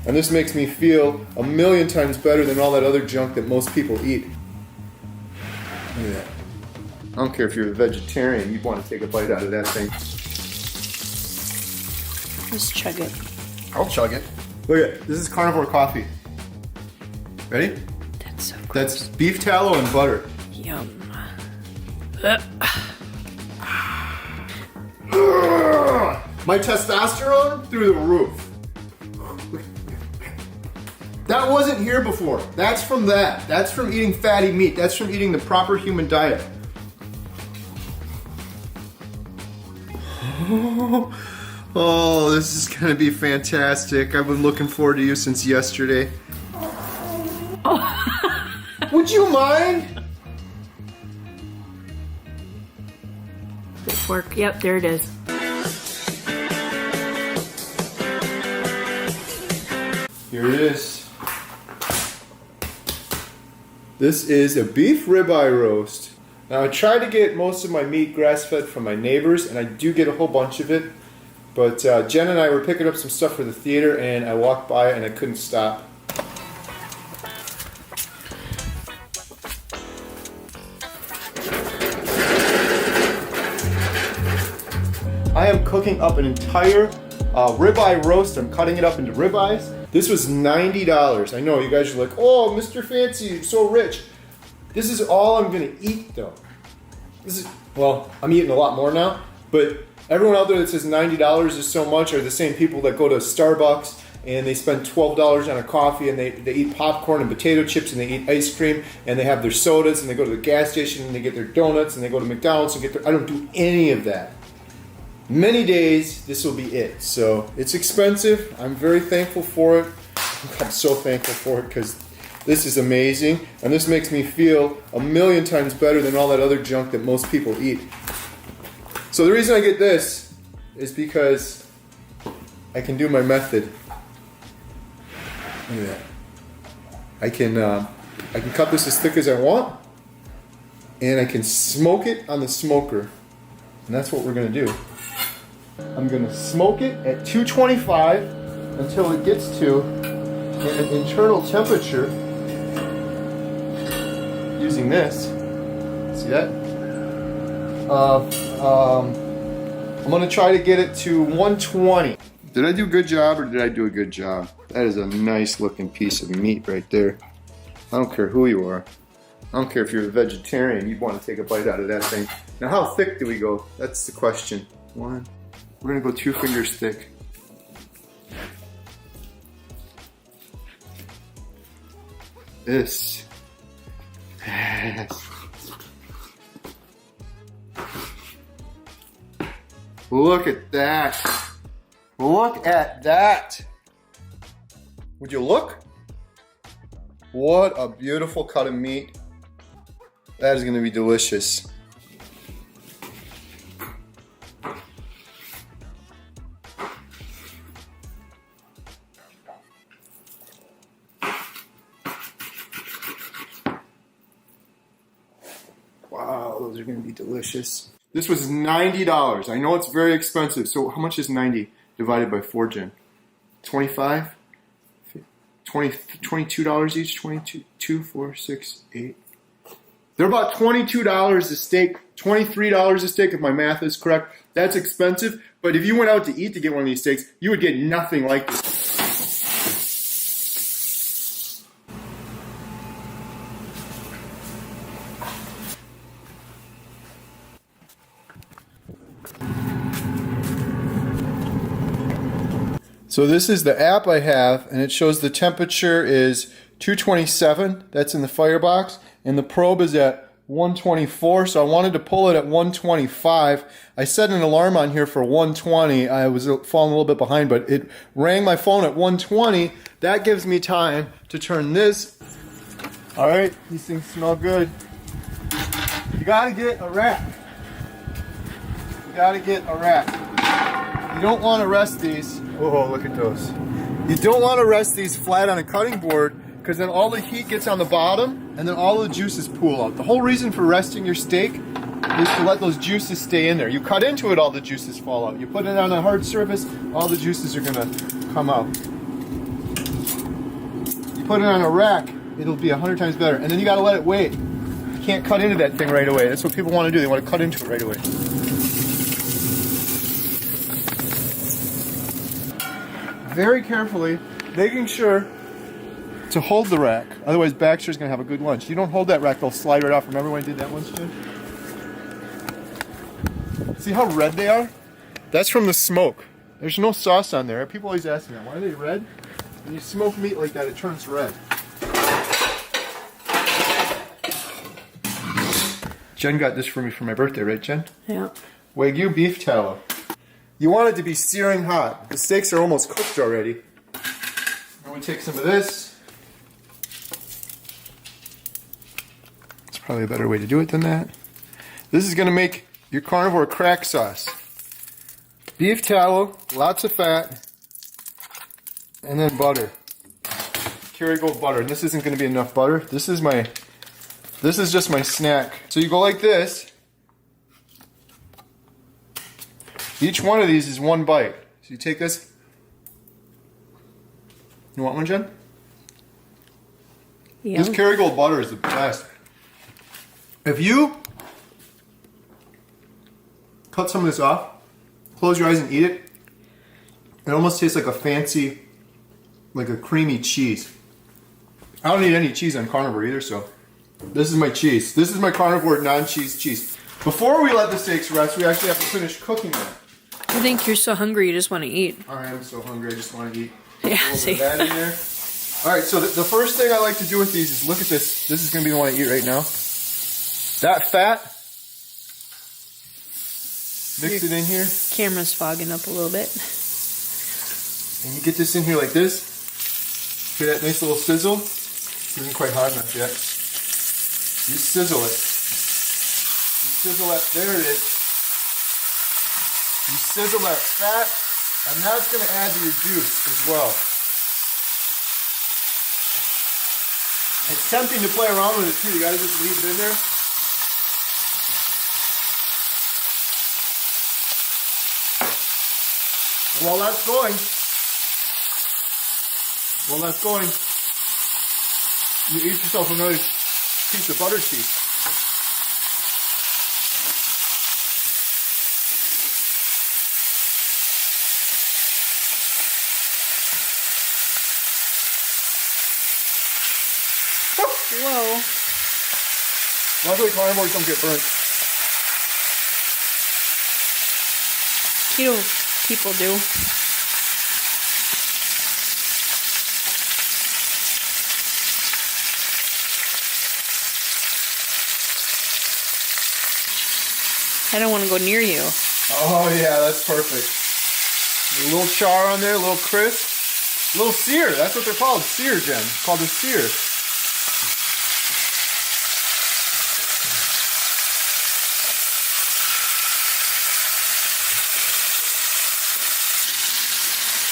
and this makes me feel a million times better than all that other junk that most people eat. Look at that. I don't care if you're a vegetarian, you'd want to take a bite out of that thing. Let's chug it. I'll chug it. Look at it. This is carnivore coffee. Ready? That's so gross. That's beef tallow and butter. Yum. My testosterone through the roof. That wasn't here before. That's from that. That's from eating fatty meat. That's from eating the proper human diet. Oh, this is gonna be fantastic. I've been looking forward to you since yesterday. Oh. Would you mind? Good work. Yep, there it is. Here it is. This is a beef ribeye roast. Now I try to get most of my meat grass-fed from my neighbors, and I do get a whole bunch of it. But Jen and I were picking up some stuff for the theater, and I walked by and I couldn't stop. I am cooking up an entire ribeye roast. I'm cutting it up into ribeyes. This was $90. I know you guys are like, oh, Mr. Fancy, you're so rich. This is all I'm gonna eat though. Well, I'm eating a lot more now, but everyone out there that says $90 is so much are the same people that go to Starbucks and they spend $12 on a coffee and they eat popcorn and potato chips and they eat ice cream and they have their sodas and they go to the gas station and they get their donuts and they go to McDonald's and get their... I don't do any of that. Many days, this will be it. So it's expensive. I'm very thankful for it. I'm so thankful for it because this is amazing. And this makes me feel a million times better than all that other junk that most people eat. So the reason I get this is because I can do my method. Look at that. I can cut this as thick as I want, and I can smoke it on the smoker. And that's what we're gonna do. I'm gonna smoke it at 225 until it gets to an internal temperature using this. See that? I'm gonna try to get it to 120. Did I do a good job or did I do a good job? That is a nice looking piece of meat right there. I don't care who you are. I don't care if you're a vegetarian, you'd want to take a bite out of that thing. Now how thick do we go? That's the question. One. We're gonna go 2 fingers thick. This. Look at that. Look at that. Would you look? What a beautiful cut of meat. That is going to be delicious. Wow, those are going to be delicious. This was $90. I know it's very expensive. So how much is 90 divided by 4, Jen? 25? 20, $22 each? 22, 2, 4, 6, 8. They're about $22 a steak, $23 a steak if my math is correct. That's expensive, but if you went out to eat to get one of these steaks, you would get nothing like this. So this is the app I have, and it shows the temperature is 227, that's in the firebox, and the probe is at 124, so I wanted to pull it at 125. I set an alarm on here for 120. I was falling a little bit behind, but it rang my phone at 120. That gives me time to turn this. All right, these things smell good. You gotta get a rack. You gotta get a rack. You don't want to rest these. Oh, look at those. You don't want to rest these flat on a cutting board because then all the heat gets on the bottom and then all the juices pool out. The whole reason for resting your steak is to let those juices stay in there. You cut into it, all the juices fall out. You put it on a hard surface, all the juices are going to come out. put it on a rack, it'll be 100 times better. And then you gotta let it wait. You can't cut into that thing right away. That's what people want to do. They want to cut into it right away. Very carefully, making sure to hold the rack. Otherwise, Baxter's gonna have a good lunch. You don't hold that rack, they'll slide right off. Remember when I did that once, Jim? See how red they are? That's from the smoke. There's no sauce on there. People always ask me that. Why are they red? When you smoke meat like that, it turns red. Jen got this for me for my birthday, right, Jen? Yeah. Wagyu beef tallow. You want it to be searing hot. The steaks are almost cooked already. I'm going to take some of this. It's probably a better way to do it than that. This is going to make your carnivore crack sauce. Beef tallow, lots of fat, and then butter. Kerrygold butter. And this isn't going to be enough butter. This is just my snack. So you go like this. Each one of these is one bite. So you take this. You want one, Jen? Yeah. This Kerrygold butter is the best. If you cut some of this off, close your eyes and eat it, it almost tastes like a fancy, like a creamy cheese. I don't eat any cheese on carnivore either, so this is my cheese. This is my carnivore non-cheese cheese. Before we let the steaks rest, we actually have to finish cooking them. I think you're so hungry you just want to eat. I am so hungry, I just want to eat. Yeah, A little see. bit of that in there. Alright, so the first thing I like to do with these is look at this. This is going to be the one I eat right now. That fat, mix it in here. Camera's fogging up a little bit. And you get this in here like this. Get that nice little sizzle. It isn't quite hot enough yet. You sizzle it. You sizzle that, there it is. You sizzle that fat, and that's going to add to your juice as well. It's tempting to play around with it too. You got to just leave it in there. And while that's going, you eat yourself another piece of butter cheese. Whoa. Luckily, carnivores don't get burnt. Keto people do. I don't want to go near you. Oh yeah, that's perfect. A little char on there, a little crisp. A little sear, that's what they're called, sear, Jen. It's called a sear.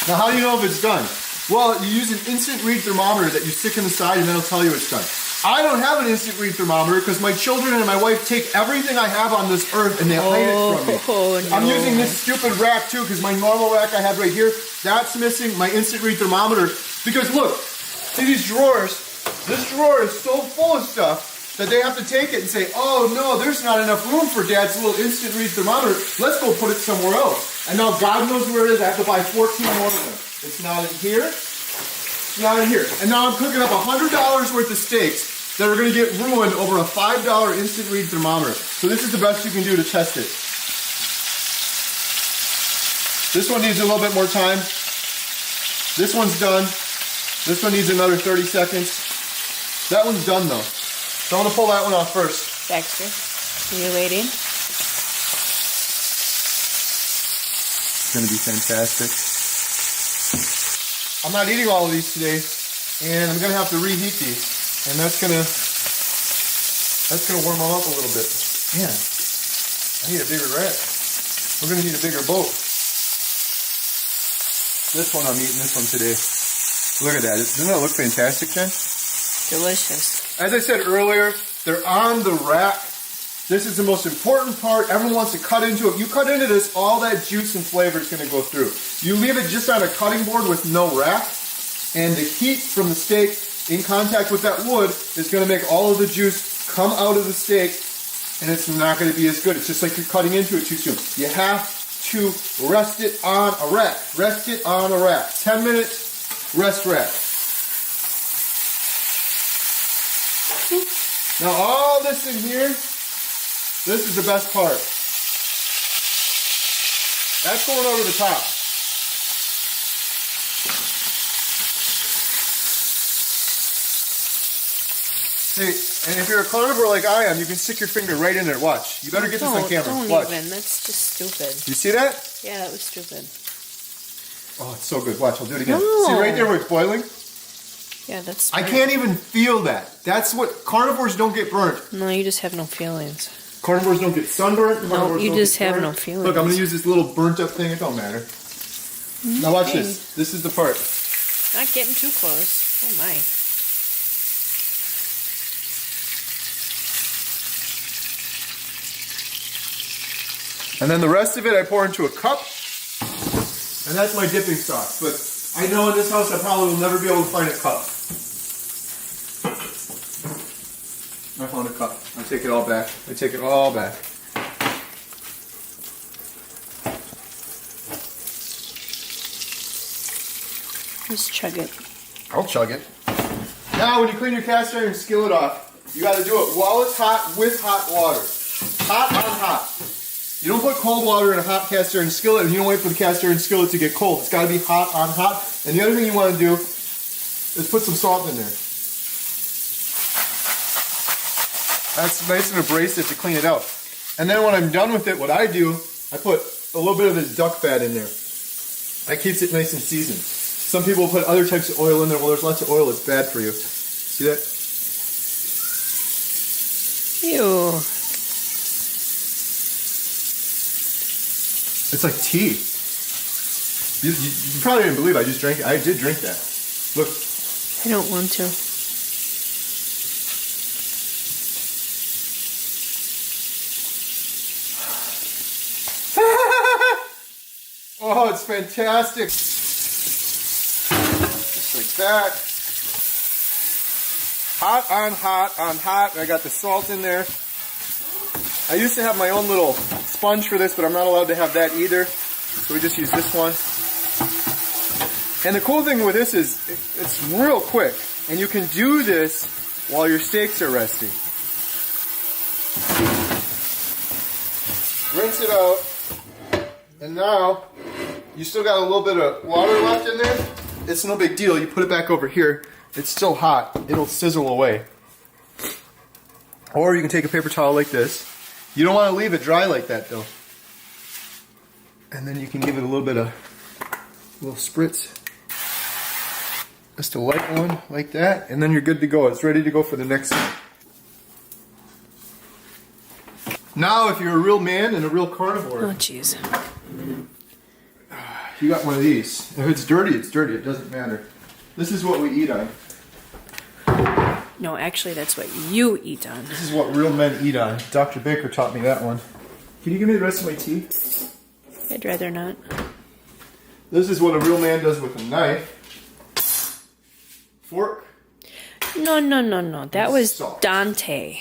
Now how do you know if it's done? Well, you use an instant read thermometer that you stick in the side and then it'll tell you it's done. I don't have an instant read thermometer because my children and my wife take everything I have on this earth and they hide it from me. No. I'm using this stupid rack too because my normal rack I have right here, that's missing my instant read thermometer. Because look, see these drawers? This drawer is so full of stuff that they have to take it and say, oh no, there's not enough room for Dad's little instant read thermometer. Let's go put it somewhere else. And now God knows where it is. I have to buy 14 more of them. It's not in here. It's not in here. And now I'm cooking up $100 worth of steaks that are going to get ruined over a $5 instant read thermometer. So this is the best you can do to test it. This one needs a little bit more time. This one's done. This one needs another 30 seconds. That one's done though. So I'm going to pull that one off first. Baxter, are you waiting? It's going to be fantastic. I'm not eating all of these today, and I'm going to have to reheat these, and that's going to warm them up a little bit. Man, I need a bigger rack. We're going to need a bigger boat. This one I'm eating, this one today. Look at that. Doesn't that look fantastic, Jen? Delicious. As I said earlier, they're on the rack. This is the most important part. Everyone wants to cut into it. You cut into this, all that juice and flavor is going to go through. You leave it just on a cutting board with no rack, and the heat from the steak in contact with that wood is going to make all of the juice come out of the steak, and it's not going to be as good. It's just like you're cutting into it too soon. You have to rest it on a rack. Rest it on a rack. 10 minutes, rest rack. Now all this in here, this is the best part. That's going over the top. See, and if you're a carnivore like I am, you can stick your finger right in there. Watch. You better get this on camera. Don't Watch. even. That's just stupid. You see that? Yeah, that was stupid. Oh, it's so good. Watch, I'll do it again. No. See right there where it's boiling? Yeah, that's I smart. can't even feel that. That's what, carnivores don't get burnt. No, you just have no feelings. Carnivores don't get sunburnt. No, you just have burnt. no feelings. Look, I'm going to use this little burnt up thing. It don't matter. Now watch Okay. this. This is the part. Not getting too close. Oh my. And then the rest of it I pour into a cup. And that's my dipping sauce. But I know in this house I probably will never be able to find a cup. I found a cup. I take it all back. I take it all back. Just chug it. I'll chug it. Now when you clean your cast iron skillet off, you got to do it while it's hot with hot water. Hot on hot. You don't put cold water in a hot cast iron skillet, and you don't wait for the cast iron skillet to get cold. It's got to be hot on hot. And the other thing you want to do is put some salt in there. That's nice and abrasive to clean it out. And then when I'm done with it, what I do, I put a little bit of this duck fat in there. That keeps it nice and seasoned. Some people put other types of oil in there. Well, there's lots of oil that's bad for you. See that? Ew. It's like tea. You probably didn't believe I just drank it. I did drink that. Look. I don't want to. Oh, it's fantastic. Just like that. Hot on hot on hot. I got the salt in there. I used to have my own little sponge for this, but I'm not allowed to have that either. So we just use this one. And the cool thing with this is it's real quick. And you can do this while your steaks are resting. Rinse it out. And now, you still got a little bit of water left in there. It's no big deal. You put it back over here. It's still hot. It'll sizzle away. Or you can take a paper towel like this. You don't want to leave it dry like that though. And then you can give it a little bit of, little spritz. Just a light one like that. And then you're good to go. It's ready to go for the next one. Now if you're a real man and a real carnivore. Oh, jeez. You got one of these. If it's dirty, it's dirty. It doesn't matter. This is what we eat on. No, actually, that's what you eat on. This is what real men eat on. Dr. Baker taught me that one. Can you give me the rest of my tea? I'd rather not. This is what a real man does with a knife. Fork. No. That was Salt. Dante.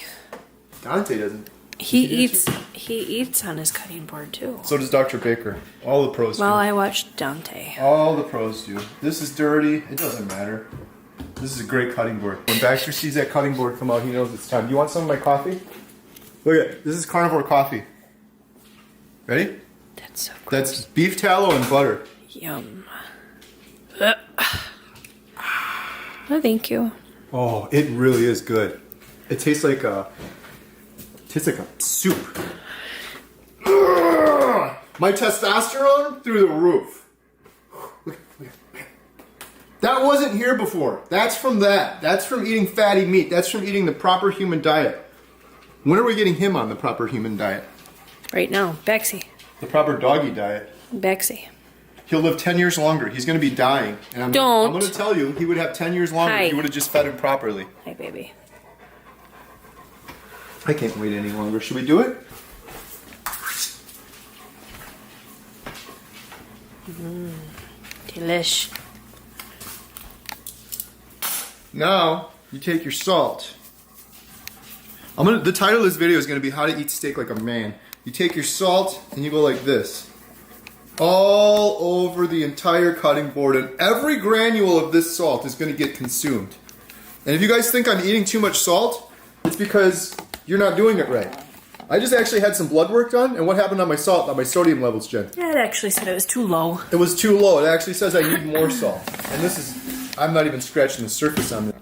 Dante doesn't. He do eats. too? He eats on his cutting board too. So does Dr. Baker. All the pros Well, do. I watched Dante. All the pros do. This is dirty. It doesn't matter. This is a great cutting board. When Baxter sees that cutting board come out, he knows it's time. You want some of my coffee? Look at it. This is carnivore coffee. Ready? That's so gross. That's beef tallow and butter. Yum. Oh, thank you. Oh, it really is good. It tastes like a soup. Ugh! My testosterone through the roof. Look, that wasn't here before. That's from that. That's from eating fatty meat. That's from eating the proper human diet. When are we getting him on the proper human diet? Right now, Bexy. The proper doggy diet. Bexy. He'll live 10 years longer. He's going to be dying. And I'm Don't. going to tell you, he would have 10 years longer Hi. if you would have just fed him properly. Hi, baby. I can't wait any longer. Should we do it? Delish. Now, you take your salt. The title of this video is gonna be how to eat steak like a man. You take your salt and you go like this. All over the entire cutting board, and every granule of this salt is gonna get consumed. And if you guys think I'm eating too much salt, it's because you're not doing it right. I just actually had some blood work done, and what happened on my salt, on my sodium levels, Jen? Yeah, it actually said it was too low. It was too low. It actually says I need more salt. And this is, I'm not even scratching the surface on this.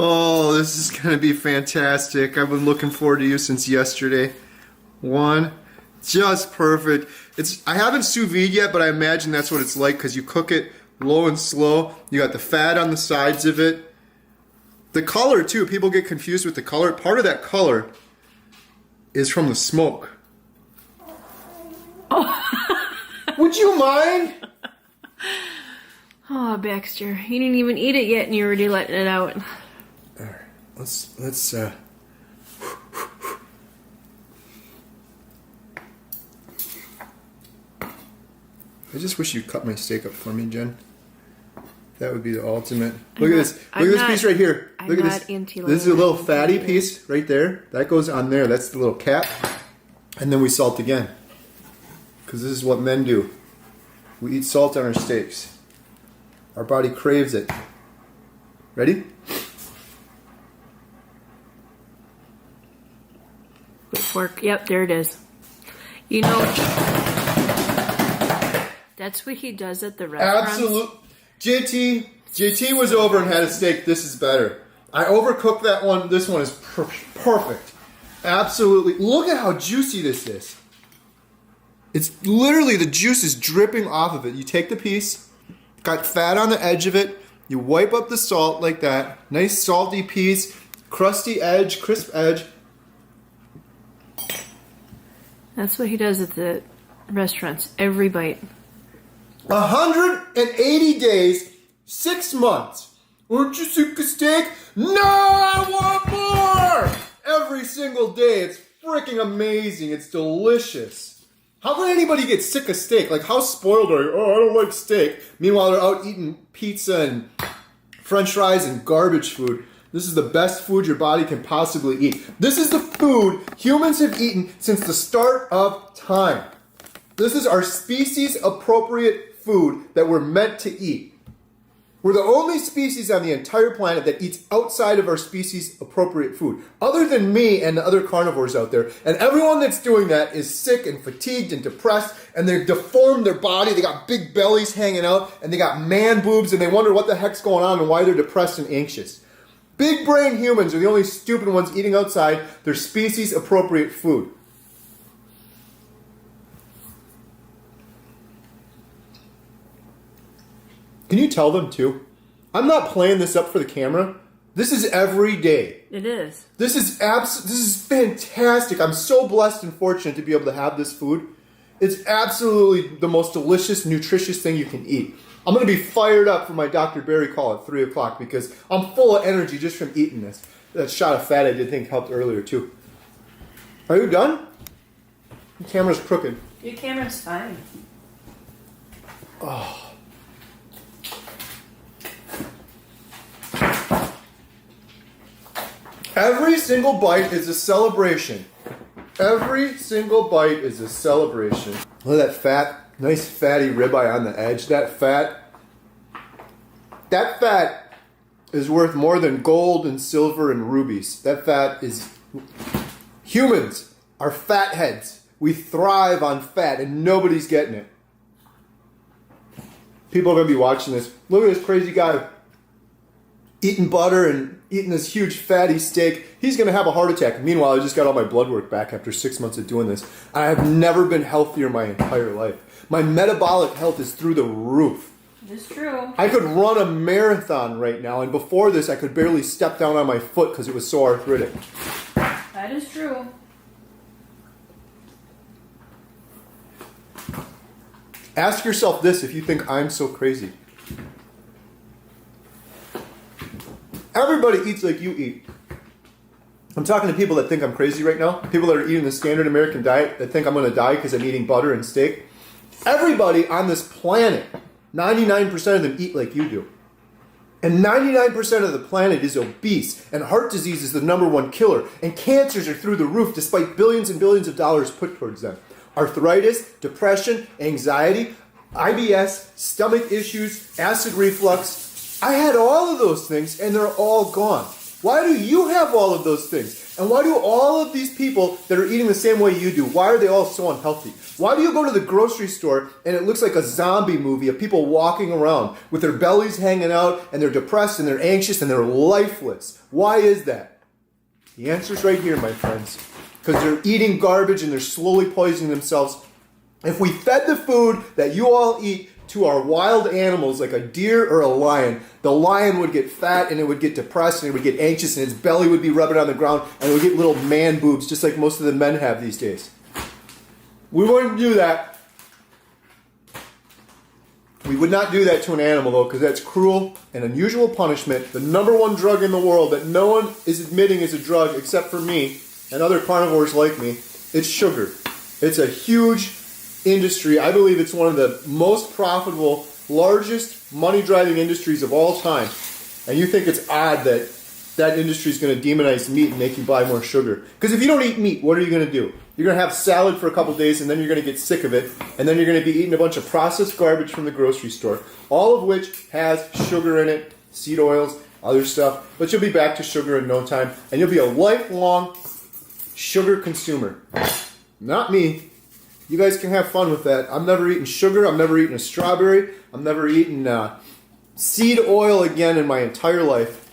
Oh, this is going to be fantastic. I've been looking forward to you since yesterday. One, just perfect. I haven't sous vide yet, but I imagine that's what it's like because you cook it low and slow. You got the fat on the sides of it. The color, too. People get confused with the color. Part of that color is from the smoke. Oh. Would you mind? Oh, Baxter, you didn't even eat it yet and you're already letting it out. All right, let's I just wish you'd cut my steak up for me, Jen. That would be the ultimate. Look at this. Look at this piece right here. Look at this. This is a little fatty piece right there. That goes on there. That's the little cap. And then we salt again. Because this is what men do. We eat salt on our steaks. Our body craves it. Ready? Fork. Yep, there it is. You know, that's what he does at the restaurant. Absolute. JT was over and had a steak. This is better. I overcooked that one. This one is perfect. Absolutely. Look at how juicy this is. It's literally, the juice is dripping off of it. You take the piece, got fat on the edge of it. You wipe up the salt like that. Nice salty piece, crusty edge, crisp edge. That's what he does at the restaurants, every bite. 180 days, 6 months. Aren't you sick of steak? No, I want more! Every single day. It's freaking amazing. It's delicious. How can anybody get sick of steak? Like, how spoiled are you? Oh, I don't like steak. Meanwhile, they're out eating pizza and French fries and garbage food. This is the best food your body can possibly eat. This is the food humans have eaten since the start of time. This is our species-appropriate food that we're meant to eat. We're the only species on the entire planet that eats outside of our species-appropriate food. Other than me and the other carnivores out there. And everyone that's doing that is sick and fatigued and depressed. And they've deformed their body. They got big bellies hanging out. And they got man boobs. And they wonder what the heck's going on and why they're depressed and anxious. Big brain humans are the only stupid ones eating outside their species-appropriate food. Can you tell them too? I'm not playing this up for the camera. This is every day. It is. This is fantastic. I'm so blessed and fortunate to be able to have this food. It's absolutely the most delicious, nutritious thing you can eat. I'm going to be fired up for my Dr. Berry call at 3 o'clock because I'm full of energy just from eating this. That shot of fat I did think helped earlier too. Are you done? The camera's crooked. Your camera's fine. Oh. Every single bite is a celebration. Every single bite is a celebration. Look at that fat, nice fatty ribeye on the edge. That fat is worth more than gold and silver and rubies. That fat is... Humans are fat heads. We thrive on fat and nobody's getting it. People are going to be watching this. Look at this crazy guy eating butter and eating this huge fatty steak. He's going to have a heart attack. Meanwhile, I just got all my blood work back after 6 months of doing this. I have never been healthier my entire life. My metabolic health is through the roof. It's true. I could run a marathon right now, and before this, I could barely step down on my foot because it was so arthritic. That is true. Ask yourself this if you think I'm so crazy. Everybody eats like you eat. I'm talking to people that think I'm crazy right now. People that are eating the standard American diet that think I'm going to die because I'm eating butter and steak. Everybody on this planet, 99% of them eat like you do. And 99% of the planet is obese, and heart disease is the #1 killer, and cancers are through the roof despite billions and billions of dollars put towards them. Arthritis, depression, anxiety, IBS, stomach issues, acid reflux. I had all of those things, and they're all gone. Why do you have all of those things? And why do all of these people that are eating the same way you do, why are they all so unhealthy? Why do you go to the grocery store and it looks like a zombie movie of people walking around with their bellies hanging out and they're depressed and they're anxious and they're lifeless? Why is that? The answer's right here, my friends. Because they're eating garbage and they're slowly poisoning themselves. If we fed the food that you all eat to our wild animals like a deer or a lion, the lion would get fat and it would get depressed and it would get anxious and its belly would be rubbing on the ground and it would get little man boobs just like most of the men have these days. We wouldn't do that. We would not do that to an animal though, because that's cruel and unusual punishment. The #1 drug in the world that no one is admitting is a drug except for me and other carnivores like me, it's sugar. It's a huge industry. I believe it's one of the most profitable, largest money-driving industries of all time. And you think it's odd that that industry is going to demonize meat and make you buy more sugar. Because if you don't eat meat, what are you going to do? You're going to have salad for a couple days and then you're going to get sick of it. And then you're going to be eating a bunch of processed garbage from the grocery store. All of which has sugar in it, seed oils, other stuff. But you'll be back to sugar in no time. And you'll be a lifelong sugar consumer. Not me. You guys can have fun with that. I'm never eating sugar. I'm never eating a strawberry. I'm never eating seed oil again in my entire life.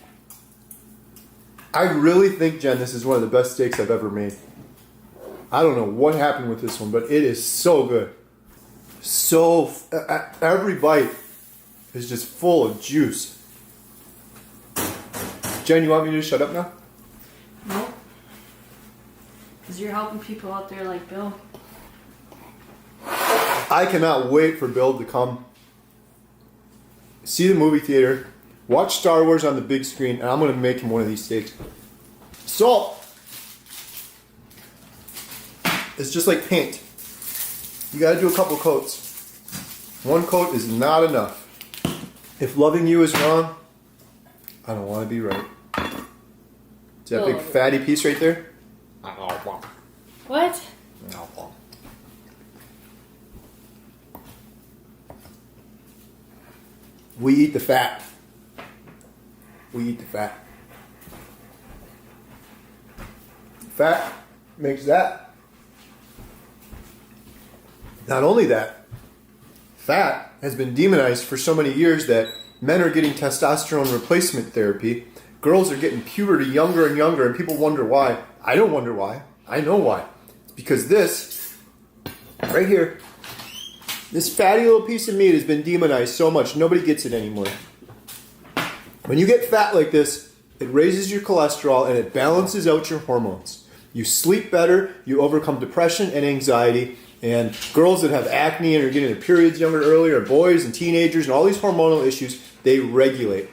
I really think, Jen, this is one of the best steaks I've ever made. I don't know what happened with this one, but it is so good. So, every bite is just full of juice. Jen, you want me to shut up now? No. Because you're helping people out there like Bill. I cannot wait for Bill to come see the movie theater, watch Star Wars on the big screen, and I'm going to make him one of these steaks. Salt is just like paint. You got to do a couple coats. One coat is not enough. If loving you is wrong, I don't want to be right. See that big fatty piece right there? What? We eat the fat. We eat the fat. Fat makes that. Not only that, fat has been demonized for so many years that men are getting testosterone replacement therapy. Girls are getting puberty younger and younger, and people wonder why. I don't wonder why. I know why. It's because this, right here, this fatty little piece of meat has been demonized so much, nobody gets it anymore. When you get fat like this, it raises your cholesterol and it balances out your hormones. You sleep better, you overcome depression and anxiety, and girls that have acne and are getting their periods younger earlier, boys and teenagers and all these hormonal issues, they regulate.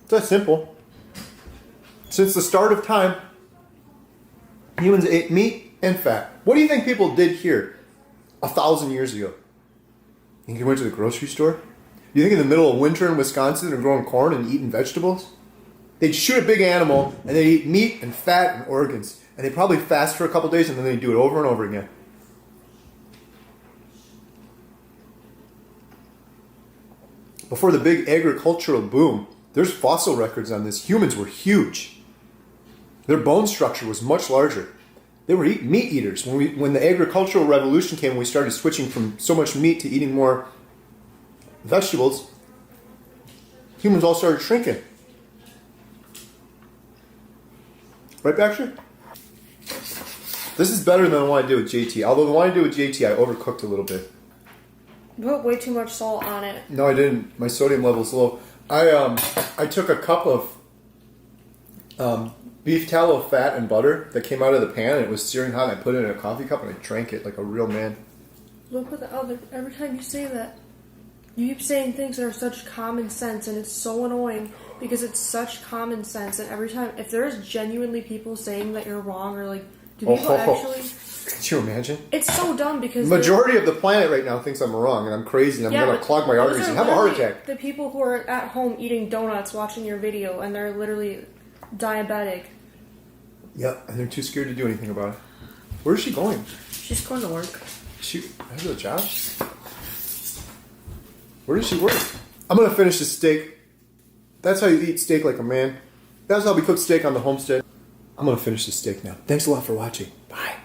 It's that simple. Since the start of time, humans ate meat and fat. What do you think people did here 1,000 years ago? You think they went to the grocery store? Do you think in the middle of winter in Wisconsin they're growing corn and eating vegetables? They'd shoot a big animal and they'd eat meat and fat and organs. And they'd probably fast for a couple days and then they'd do it over and over again. Before the big agricultural boom, there's fossil records on this. Humans were huge. Their bone structure was much larger. They were meat eaters. When the agricultural revolution came, we started switching from so much meat to eating more vegetables. Humans all started shrinking. Right, Baxter? This is better than the one I did with JT. Although the one I did with JT, I overcooked a little bit. You put way too much salt on it. No, I didn't. My sodium level's low. I took a cup of beef tallow fat and butter that came out of the pan, and it was searing hot, and I put it in a coffee cup, and I drank it like a real man. Don't put the other... Every time you say that, you keep saying things that are such common sense, and it's so annoying because it's such common sense, and every time... If there's genuinely people saying that you're wrong, or like... Do people actually... Could you imagine? It's so dumb because The majority of the planet right now thinks I'm wrong and I'm crazy and I'm going to but clog my those arteries are and have a heart literally attack. The people who are at home eating donuts watching your video and they're literally diabetic. Yep, and they're too scared to do anything about it. Where's she going? She's going to work. She has a job? Where does she work? I'm going to finish the steak. That's how you eat steak like a man. That's how we cook steak on the homestead. I'm going to finish the steak now. Thanks a lot for watching. Bye.